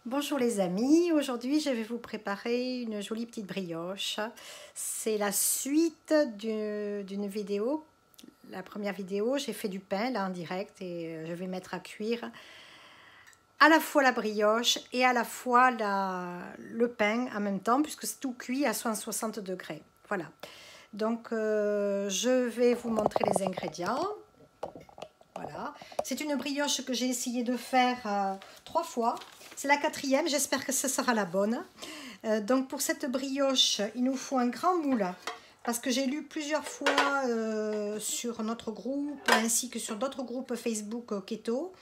Bonjour les amis, aujourd'hui je vais vous préparer une jolie petite brioche. C'est la suite d'une vidéo. La première vidéo, j'ai fait du pain là en direct et je vais mettre à cuire à la fois la brioche et à la fois le pain en même temps puisque c'est tout cuit à 160 degrés. Voilà, donc je vais vous montrer les ingrédients. Voilà, c'est une brioche que j'ai essayé de faire 3 fois. C'est la 4e, j'espère que ce sera la bonne. Donc pour cette brioche, il nous faut un grand moule. Parce que j'ai lu plusieurs fois sur notre groupe, ainsi que sur d'autres groupes Facebook keto,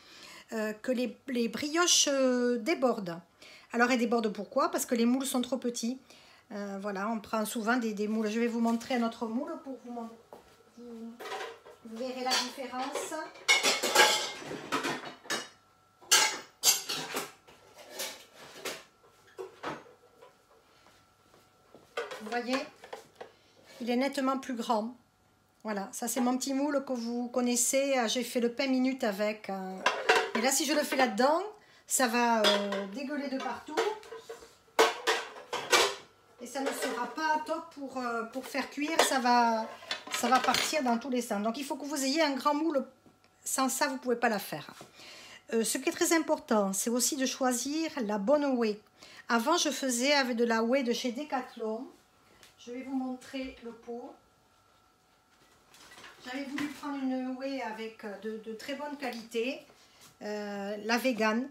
que les brioches débordent. Alors elles débordent pourquoi? Parce que les moules sont trop petits. Voilà, on prend souvent des moules. Je vais vous montrer un autre moule pour vous montrer. Vous verrez la différence. Vous voyez, il est nettement plus grand. Voilà, ça c'est mon petit moule que vous connaissez. J'ai fait le pain minute avec. Et là, si je le fais là-dedans, ça va dégueuler de partout. Et ça ne sera pas top pour faire cuire. Ça va partir dans tous les sens. Donc, il faut que vous ayez un grand moule. Sans ça, vous ne pouvez pas la faire. Ce qui est très important, c'est aussi de choisir la bonne whey. Avant, je faisais avec de la whey de chez Decathlon. Je vais vous montrer le pot. J'avais voulu prendre une whey avec de très bonne qualité, la vegan,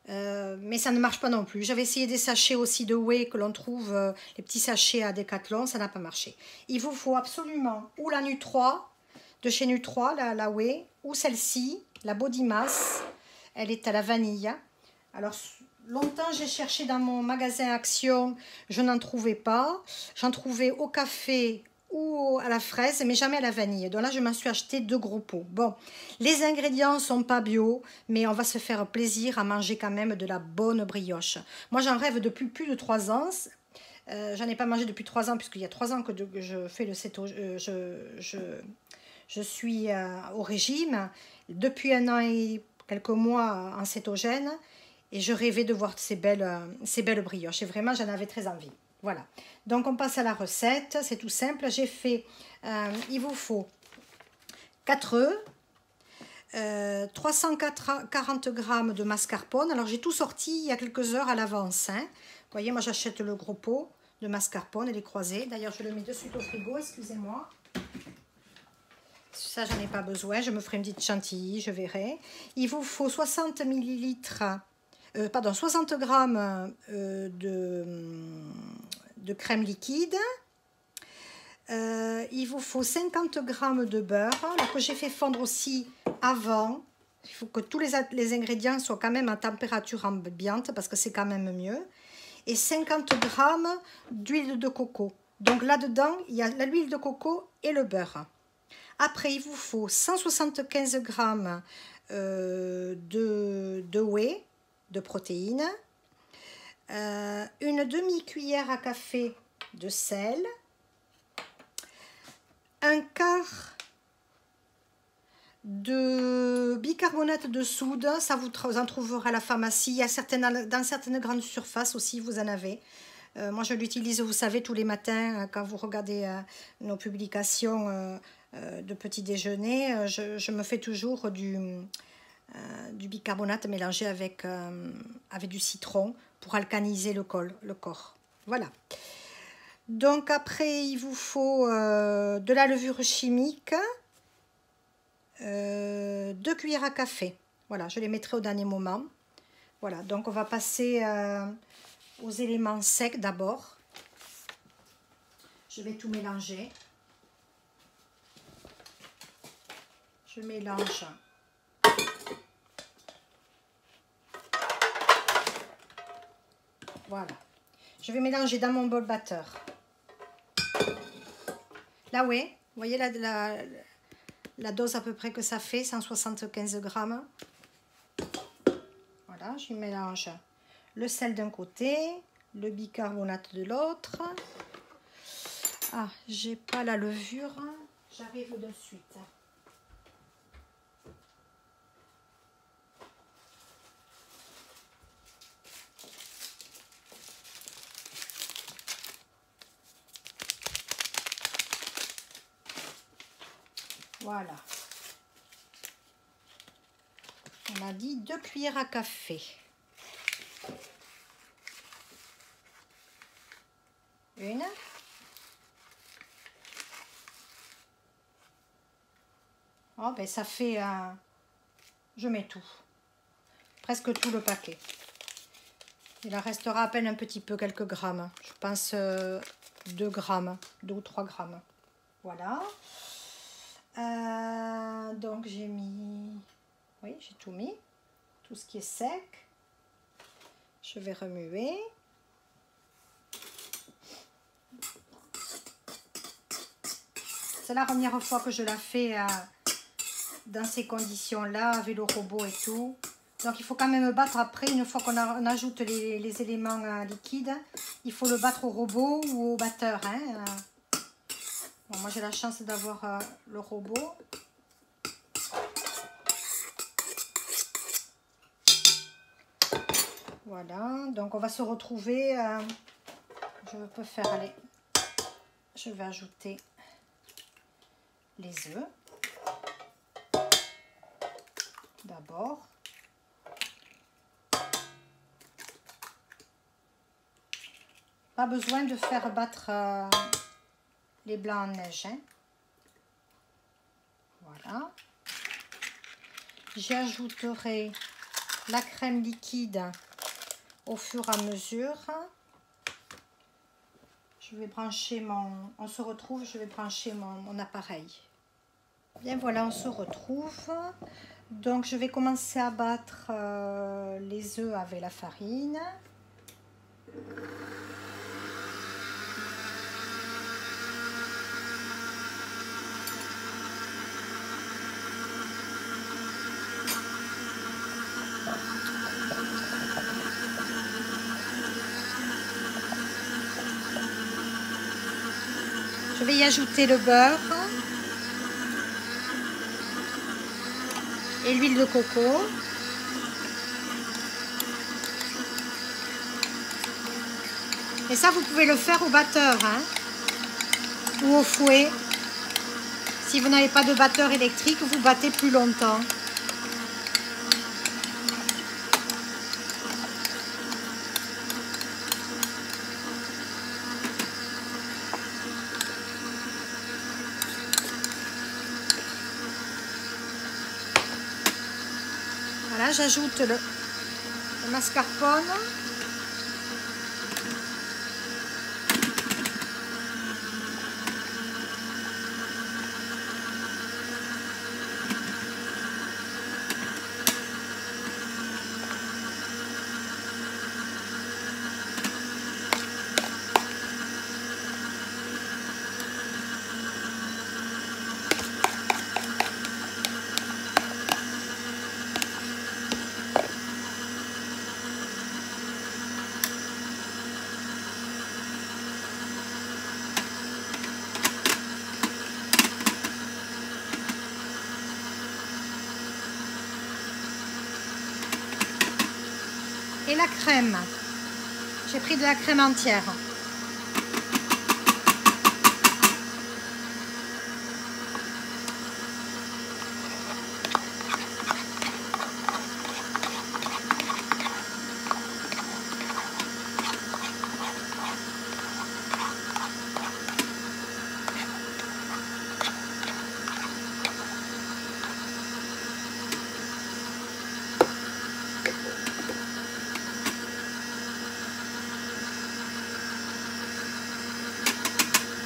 mais ça ne marche pas non plus. J'avais essayé des sachets aussi de whey que l'on trouve, les petits sachets à Decathlon, ça n'a pas marché. Il vous faut absolument ou la Nu3, de chez Nu3, la whey, ou celle-ci, la Body Mass, elle est à la vanille. Alors, longtemps j'ai cherché dans mon magasin Action, je n'en trouvais pas. J'en trouvais au café ou à la fraise, mais jamais à la vanille. Donc là, je m'en suis acheté 2 gros pots. Bon, les ingrédients ne sont pas bio, mais on va se faire plaisir à manger quand même de la bonne brioche. Moi, j'en rêve depuis plus de 3 ans. J'en ai pas mangé depuis 3 ans, puisqu'il y a 3 ans que je fais le je suis au régime. Depuis 1 an et quelques mois en cétogène. Et je rêvais de voir ces belles brioches. Et vraiment, j'en avais très envie. Voilà. Donc, on passe à la recette. C'est tout simple. J'ai fait, il vous faut 4 œufs, 340 g de mascarpone. Alors, j'ai tout sorti il y a quelques heures à l'avance. Hein. Vous voyez, moi, j'achète le gros pot de mascarpone et les croisés. D'ailleurs, je le mets de suite au frigo. Excusez-moi. Ça, j'en ai pas besoin. Je me ferai une petite chantilly, je verrai. Il vous faut 60 ml... 60 g de crème liquide. Il vous faut 50 g de beurre, que j'ai fait fondre aussi avant. Il faut que tous les ingrédients soient quand même à température ambiante parce que c'est quand même mieux. Et 50 g d'huile de coco. Donc là-dedans, il y a l'huile de coco et le beurre. Après, il vous faut 175 g de whey, de protéines, une demi-cuillère à café de sel, un quart de bicarbonate de soude, ça vous en trouverez à la pharmacie, il y a dans certaines grandes surfaces aussi, vous en avez. Moi, je l'utilise, vous savez, tous les matins, quand vous regardez nos publications de petit déjeuner, je me fais toujours du bicarbonate mélangé avec du citron pour alcaliniser le corps. Voilà. Donc après, il vous faut de la levure chimique, 2 cuillères à café. Voilà, je les mettrai au dernier moment. Voilà, donc on va passer aux éléments secs d'abord. Je vais tout mélanger. Je mélange. Voilà. Je vais mélanger dans mon bol batteur. Là, oui, vous voyez la dose à peu près que ça fait, 175 grammes. Voilà, je mélange le sel d'un côté, le bicarbonate de l'autre. Ah, j'ai pas la levure, j'arrive de suite. Voilà. On a dit 2 cuillères à café. Une. Oh, ben ça fait... je mets tout. Presque tout le paquet. Il en restera à peine un petit peu, quelques grammes. Je pense 2 grammes, 2 ou 3 grammes. Voilà. Donc j'ai mis... Oui, j'ai tout mis. Tout ce qui est sec. Je vais remuer. C'est la première fois que je la fais dans ces conditions-là, avec le robot et tout. Donc il faut quand même battre après, une fois qu'on ajoute les éléments liquides, il faut le battre au robot ou au batteur. Hein. Bon, moi j'ai la chance d'avoir le robot. Voilà, donc on va se retrouver. Je peux faire, allez, je vais ajouter les œufs. D'abord. Pas besoin de faire battre les blancs en neige. Hein. Voilà. J'ajouterai la crème liquide au fur et à mesure. Je vais brancher mon... On se retrouve, je vais brancher mon appareil. Bien voilà, on se retrouve. Donc je vais commencer à battre les œufs avec la farine. Je vais y ajouter le beurre et l'huile de coco. Et ça, vous pouvez le faire au batteur hein, ou au fouet. Si vous n'avez pas de batteur électrique, vous battez plus longtemps. Voilà, j'ajoute le mascarpone. Et la crème. J'ai pris de la crème entière.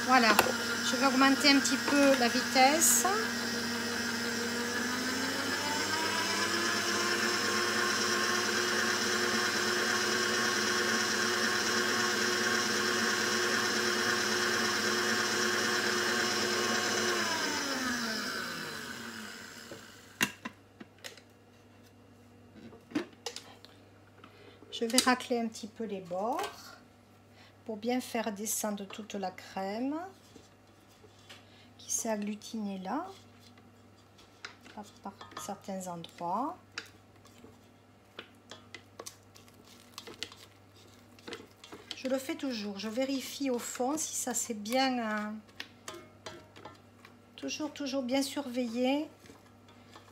Voilà, je vais augmenter un petit peu la vitesse. Je vais racler un petit peu les bords pour bien faire descendre toute la crème qui s'est agglutinée là, par certains endroits. Je le fais toujours, je vérifie au fond si ça s'est bien Toujours bien surveiller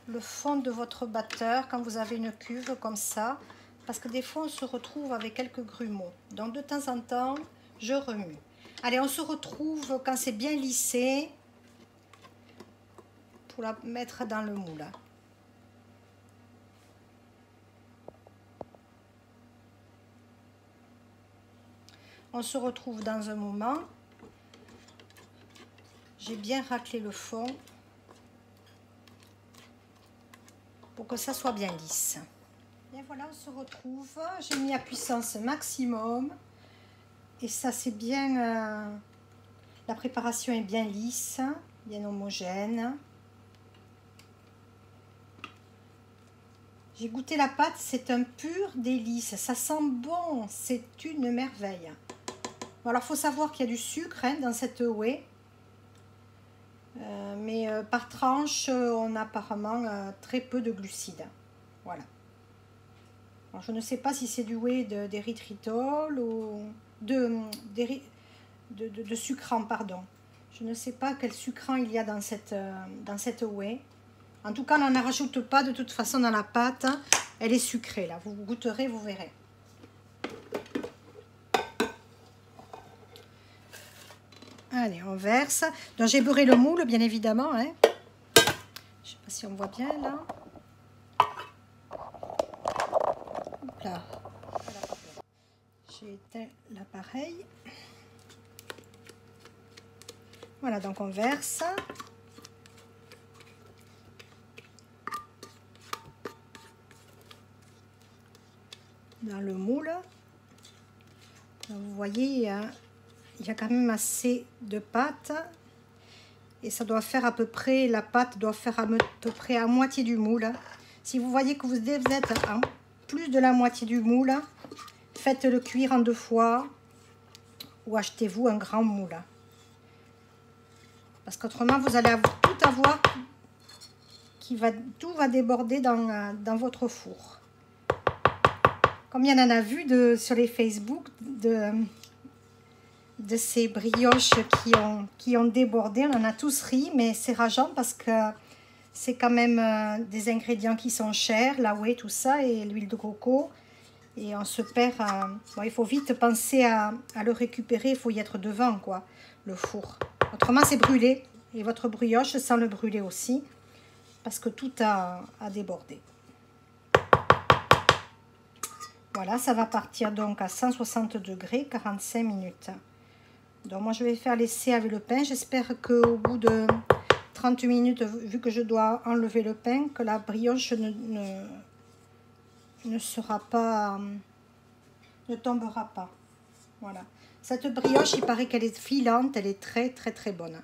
le fond de votre batteur quand vous avez une cuve comme ça, parce que des fois on se retrouve avec quelques grumeaux. Donc de temps en temps, je remue. Allez, on se retrouve quand c'est bien lissé pour la mettre dans le moule. On se retrouve dans un moment. J'ai bien raclé le fond pour que ça soit bien lisse. Et voilà, on se retrouve. J'ai mis à puissance maximum. Et ça, c'est bien... la préparation est bien lisse, bien homogène. J'ai goûté la pâte, c'est un pur délice. Ça sent bon, c'est une merveille. Bon, alors, il faut savoir qu'il y a du sucre hein, dans cette whey. Mais par tranche, on a apparemment très peu de glucides. Voilà. Alors, je ne sais pas si c'est du whey d'érythritol ou de sucrant, pardon. Je ne sais pas quel sucrant il y a dans cette whey. En tout cas, on n'en rajoute pas de toute façon dans la pâte. Elle est sucrée, là. Vous goûterez, vous verrez. Allez, on verse. Donc, j'ai beurré le moule, bien évidemment. Hein. Je ne sais pas si on voit bien, là. Hop là. J'ai éteint l'appareil. Voilà, donc on verse. Dans le moule. Donc, vous voyez, il y a quand même assez de pâte. Et ça doit faire à peu près, la pâte doit faire à peu près à moitié du moule. Si vous voyez que vous êtes à plus de la moitié du moule, faites-le cuire en 2 fois. Ou achetez-vous un grand moule. Parce qu'autrement, vous allez tout avoir tout va déborder dans votre four. Comme il y en a vu sur les Facebook de ces brioches qui ont débordé, on en a tous ri, mais c'est rageant parce que c'est quand même des ingrédients qui sont chers, la whey, tout ça, et l'huile de coco. Et on se perd. Bon, il faut vite penser à le récupérer, il faut y être devant, quoi, le four. Autrement, c'est brûlé. Et votre brioche sans le brûler aussi, parce que tout a débordé. Voilà, ça va partir donc à 160 degrés, 45 minutes. Donc moi, je vais faire l'essai avec le pain. J'espère qu'au bout de 30 minutes, vu que je dois enlever le pain, que la brioche ne sera pas... ne tombera pas. Voilà. Cette brioche, il paraît qu'elle est filante, elle est très bonne.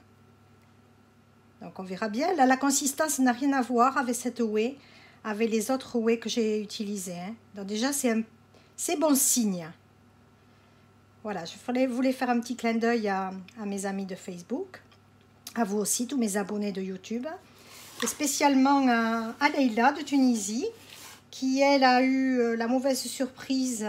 Donc on verra bien. Là, la consistance n'a rien à voir avec cette whey, avec les autres whey que j'ai utilisées. Hein. Donc déjà, c'est bon signe. Voilà, je voulais faire un petit clin d'œil à mes amis de Facebook, à vous aussi, tous mes abonnés de YouTube, et spécialement à Leïla de Tunisie, qui, elle, a eu la mauvaise surprise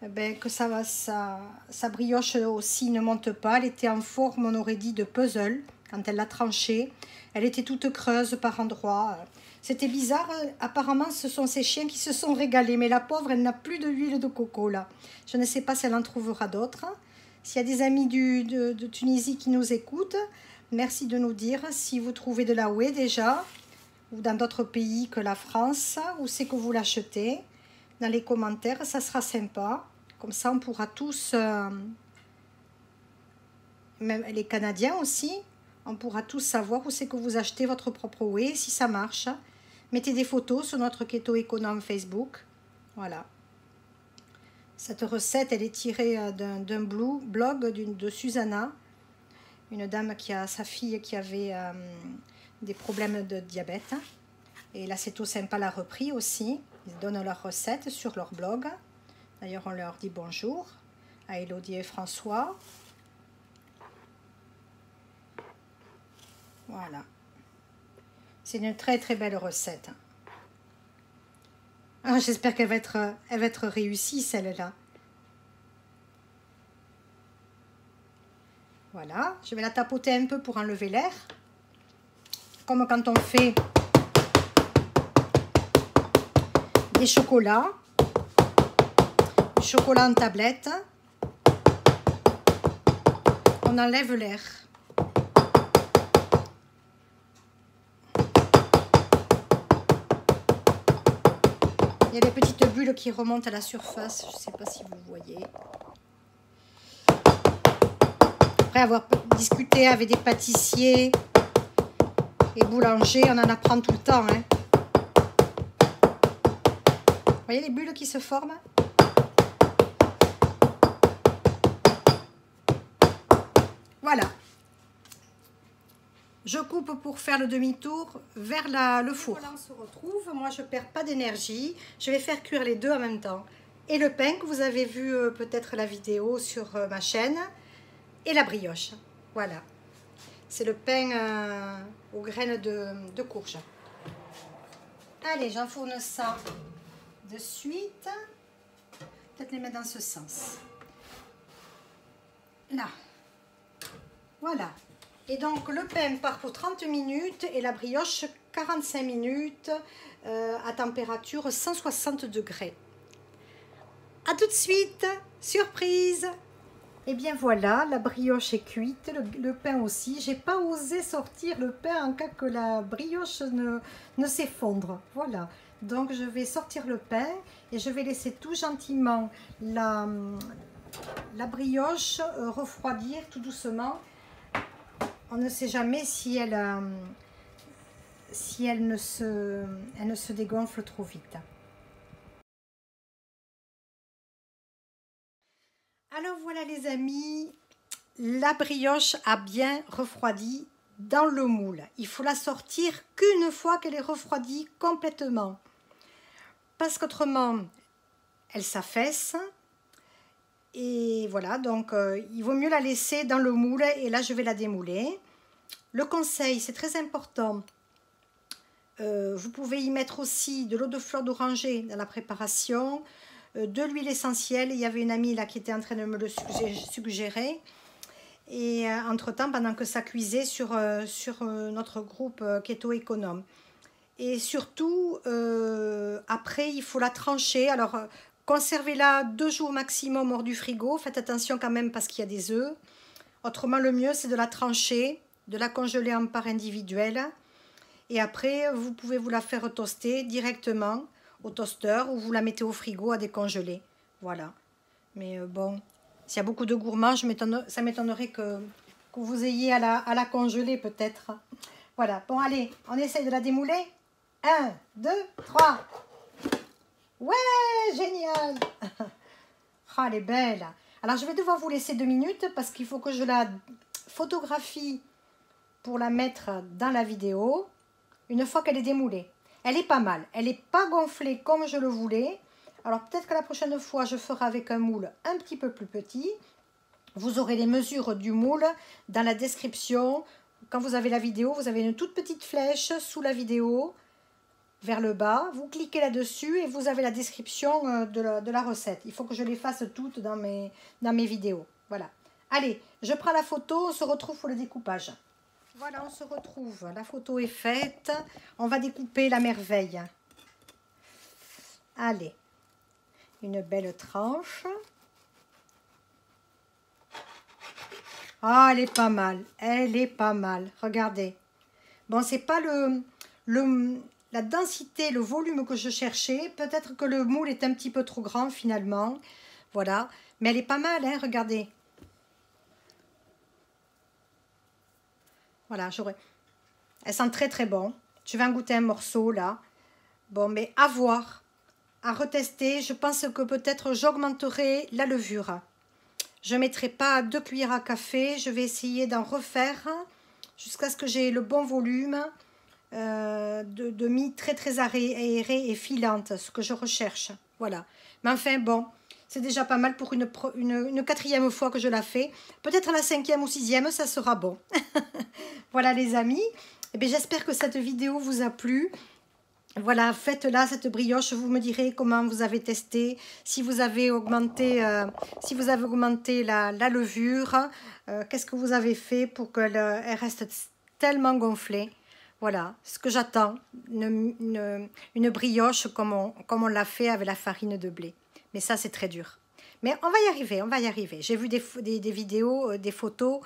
que sa brioche aussi ne monte pas. Elle était en forme, on aurait dit, de puzzle. Quand elle l'a tranchée, elle était toute creuse par endroits. C'était bizarre. Apparemment, ce sont ces chiens qui se sont régalés. Mais la pauvre, elle n'a plus de huile de coco, là. Je ne sais pas si elle en trouvera d'autres. S'il y a des amis de Tunisie qui nous écoutent, merci de nous dire si vous trouvez de la whey déjà, ou dans d'autres pays que la France, où c'est que vous l'achetez. Dans les commentaires, ça sera sympa. Comme ça, on pourra tous, même les Canadiens aussi, on pourra tous savoir où c'est que vous achetez votre propre whey, si ça marche. Mettez des photos sur notre Keto Économe Facebook. Voilà. Cette recette, elle est tirée d'un blog de Susanna, une dame qui a sa fille qui avait des problèmes de diabète. Et là, c'est tout sympa, l'a repris aussi. Ils donnent leurs recettes sur leur blog. D'ailleurs, on leur dit bonjour à Elodie et François. Voilà. C'est une très belle recette. Ah, j'espère qu'elle va être réussie, celle-là. Voilà. Je vais la tapoter un peu pour enlever l'air. comme quand on fait des chocolats, du chocolat en tablette. On enlève l'air. Il y a des petites bulles qui remontent à la surface, je ne sais pas si vous voyez. Après avoir discuté avec des pâtissiers et boulangers, on en apprend tout le temps. Hein. Vous voyez les bulles qui se forment? Voilà. Je coupe pour faire le demi-tour vers le four. Voilà, on se retrouve. Moi, je ne perds pas d'énergie. Je vais faire cuire les deux en même temps. Et le pain que vous avez vu peut-être la vidéo sur ma chaîne. Et la brioche. Voilà. C'est le pain aux graines de courge. Allez, j'enfourne ça de suite. Peut-être les mettre dans ce sens. Là. Voilà. Et donc le pain part pour 30 minutes et la brioche 45 minutes à température 160 degrés. A tout de suite, surprise! Et bien voilà, la brioche est cuite, le pain aussi. J'ai pas osé sortir le pain en cas que la brioche ne s'effondre. Voilà, donc je vais sortir le pain et je vais laisser tout gentiment la brioche refroidir tout doucement. On ne sait jamais si elle ne se dégonfle trop vite. Alors voilà les amis, la brioche a bien refroidi dans le moule. Il faut la sortir qu'une fois qu'elle est refroidie complètement. Parce qu'autrement, elle s'affaisse. Et voilà, donc il vaut mieux la laisser dans le moule et là je vais la démouler. Le conseil, c'est très important, vous pouvez y mettre aussi de l'eau de fleur d'oranger dans la préparation, de l'huile essentielle. Il y avait une amie là qui était en train de me le suggérer. Et entre-temps, pendant que ça cuisait sur notre groupe Keto Économe. Et surtout, après, il faut la trancher. Alors, conservez-la 2 jours maximum hors du frigo. Faites attention quand même parce qu'il y a des œufs. Autrement, le mieux, c'est de la trancher, de la congeler en parts individuelles. Et après, vous pouvez vous la faire toaster directement au toaster ou vous la mettez au frigo à décongeler. Voilà. Mais bon, s'il y a beaucoup de gourmands, ça m'étonnerait que vous ayez à la congeler peut-être. Voilà. Bon, allez, on essaye de la démouler. 1, 2, 3. Ouais, génial. Ah, elle est belle. Alors, je vais devoir vous laisser 2 minutes parce qu'il faut que je la photographie pour la mettre dans la vidéo une fois qu'elle est démoulée. Elle est pas mal. Elle n'est pas gonflée comme je le voulais. Alors, peut-être que la prochaine fois, je ferai avec un moule un petit peu plus petit. Vous aurez les mesures du moule dans la description. Quand vous avez la vidéo, vous avez une toute petite flèche sous la vidéo vers le bas. Vous cliquez là-dessus et vous avez la description de la recette. Il faut que je les fasse toutes dans mes vidéos. Voilà. Allez, je prends la photo. On se retrouve pour le découpage. Voilà, on se retrouve. La photo est faite. On va découper la merveille. Allez. Une belle tranche. Ah, elle est pas mal. Elle est pas mal. Regardez. Bon, c'est pas la densité, le volume que je cherchais. Peut-être que le moule est un petit peu trop grand finalement. Voilà. Mais elle est pas mal, hein. Regardez. Voilà, elle sent très très bon. Je vais en goûter un morceau là. Bon, mais à voir. À retester. Je pense que peut-être j'augmenterai la levure. Je ne mettrai pas 2 cuillères à café. Je vais essayer d'en refaire jusqu'à ce que j'ai le bon volume de mie très très aérée et filante, ce que je recherche. Voilà. Mais enfin, bon, c'est déjà pas mal pour une 4e fois que je la fais. Peut-être la 5e ou 6e, ça sera bon. Voilà les amis. Eh bien, j'espère que cette vidéo vous a plu. Voilà, faites-la cette brioche, vous me direz comment vous avez testé, si vous avez augmenté, la levure, qu'est-ce que vous avez fait pour qu'elle reste tellement gonflée. Voilà, ce que j'attends, une brioche comme on l'a fait avec la farine de blé. Mais ça, c'est très dur. Mais on va y arriver, on va y arriver. J'ai vu des vidéos, des photos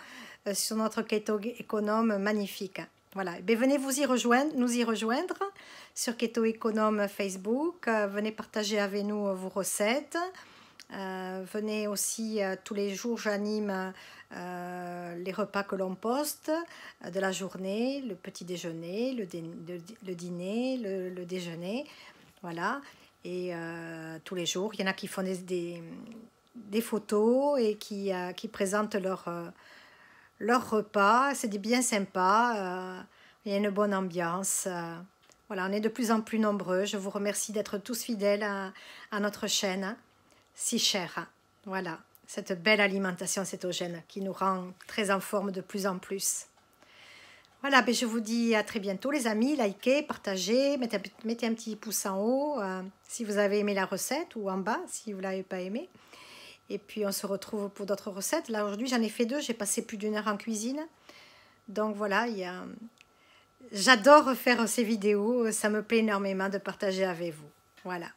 sur notre Keto Économe magnifique. Voilà, ben, venez nous y rejoindre sur Keto Économe Facebook. Venez partager avec nous vos recettes. Venez aussi, tous les jours, j'anime les repas que l'on poste de la journée, le petit déjeuner, le dîner, le déjeuner. Voilà. Et tous les jours, il y en a qui font des photos et qui présentent leur repas. C'est bien sympa. Il y a une bonne ambiance. Voilà, on est de plus en plus nombreux. Je vous remercie d'être tous fidèles à notre chaîne, si chère. Voilà, cette belle alimentation cétogène qui nous rend très en forme de plus en plus. Voilà, ben je vous dis à très bientôt les amis, likez, partagez, mettez un petit pouce en haut si vous avez aimé la recette ou en bas si vous ne l'avez pas aimé. Et puis on se retrouve pour d'autres recettes. Là aujourd'hui j'en ai fait 2, j'ai passé plus d'1 heure en cuisine. Donc voilà, j'adore faire ces vidéos, ça me plaît énormément de partager avec vous. Voilà.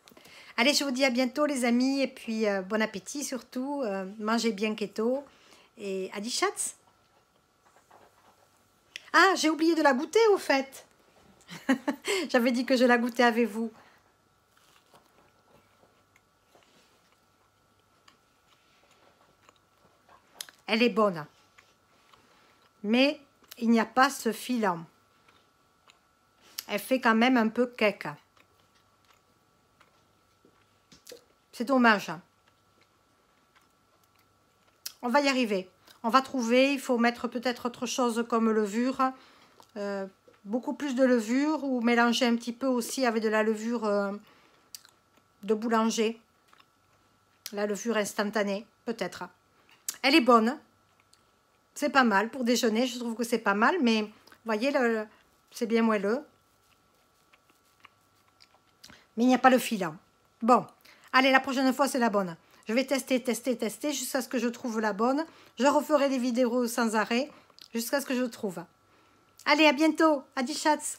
Allez, je vous dis à bientôt les amis et puis bon appétit surtout, mangez bien keto et adi chats. Ah, j'ai oublié de la goûter au fait. J'avais dit que je la goûtais avec vous. Elle est bonne. Mais il n'y a pas ce filant. Elle fait quand même un peu cake. C'est dommage. On va y arriver. On va trouver, il faut mettre peut-être autre chose comme levure, beaucoup plus de levure ou mélanger un petit peu aussi avec de la levure de boulanger, la levure instantanée, peut-être. Elle est bonne, c'est pas mal pour déjeuner, je trouve que c'est pas mal, mais vous voyez, c'est bien moelleux. Mais il n'y a pas le filant. Bon, allez, la prochaine fois, c'est la bonne. Je vais tester jusqu'à ce que je trouve la bonne. Je referai des vidéos sans arrêt jusqu'à ce que je trouve. Allez, à bientôt. Adi chats.